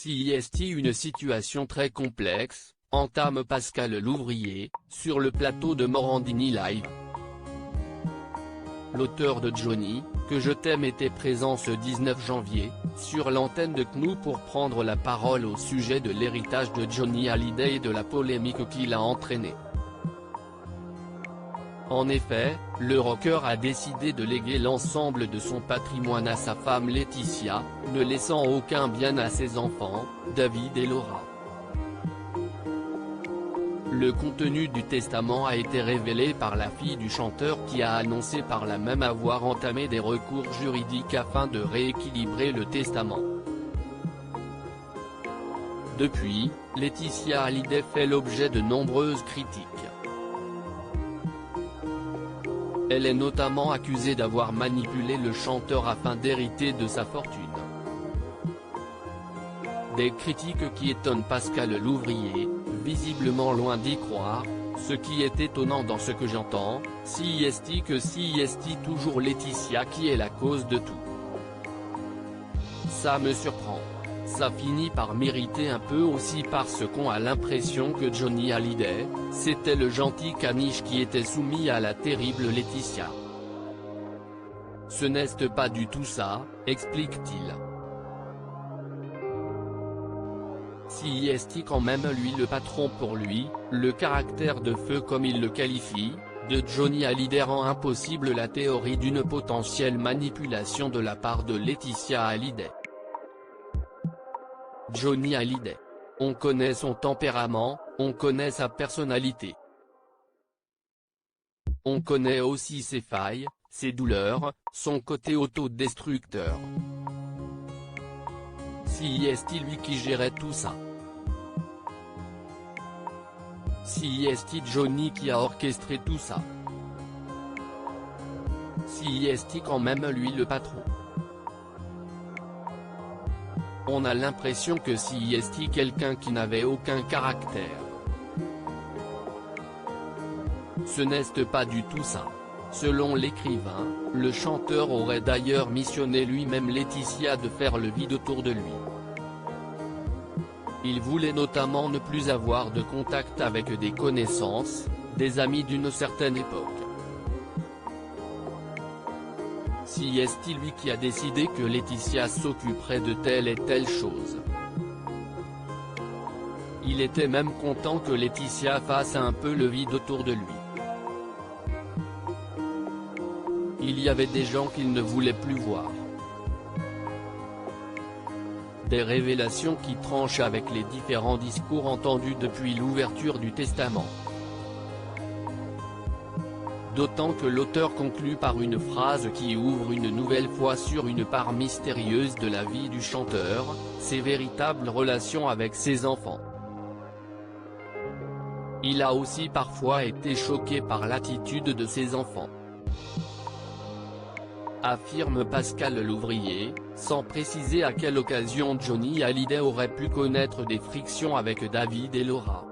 Si est une situation très complexe, entame Pascal Louvrier, sur le plateau de Morandini Live. L'auteur de Johnny, que je t'aime était présent ce 19 janvier, sur l'antenne de CNU pour prendre la parole au sujet de l'héritage de Johnny Hallyday et de la polémique qu'il a entraîné. En effet, le rocker a décidé de léguer l'ensemble de son patrimoine à sa femme Laetitia, ne laissant aucun bien à ses enfants, David et Laura. Le contenu du testament a été révélé par la fille du chanteur qui a annoncé par là même avoir entamé des recours juridiques afin de rééquilibrer le testament. Depuis, Laetitia Hallyday fait l'objet de nombreuses critiques. Elle est notamment accusée d'avoir manipulé le chanteur afin d'hériter de sa fortune. Des critiques qui étonnent Pascal Louvrier, visiblement loin d'y croire. Ce qui est étonnant dans ce que j'entends, si est toujours Laetitia qui est la cause de tout. Ça me surprend. Ça finit par m'irriter un peu aussi parce qu'on a l'impression que Johnny Hallyday, c'était le gentil caniche qui était soumis à la terrible Laetitia. Ce n'est pas du tout ça, explique-t-il. Si est quand même lui le patron pour lui, le caractère de feu comme il le qualifie, de Johnny Hallyday rend impossible la théorie d'une potentielle manipulation de la part de Laetitia Hallyday. Johnny Hallyday. On connaît son tempérament, on connaît sa personnalité. On connaît aussi ses failles, ses douleurs, son côté autodestructeur. Si est lui qui gérait tout ça. Si est Johnny qui a orchestré tout ça. Si est quand même lui le patron. On a l'impression que si est quelqu'un qui n'avait aucun caractère. Ce n'est pas du tout ça. Selon l'écrivain, le chanteur aurait d'ailleurs missionné lui-même Laetitia de faire le vide autour de lui. Il voulait notamment ne plus avoir de contact avec des connaissances, des amis d'une certaine époque. Si est lui qui a décidé que Laetitia s'occuperait de telle et telle chose. Il était même content que Laetitia fasse un peu le vide autour de lui. Il y avait des gens qu'il ne voulait plus voir. Des révélations qui tranchent avec les différents discours entendus depuis l'ouverture du testament. D'autant que l'auteur conclut par une phrase qui ouvre une nouvelle fois sur une part mystérieuse de la vie du chanteur, ses véritables relations avec ses enfants. Il a aussi parfois été choqué par l'attitude de ses enfants. Affirme Pascal Louvrier, sans préciser à quelle occasion Johnny Hallyday aurait pu connaître des frictions avec David et Laura.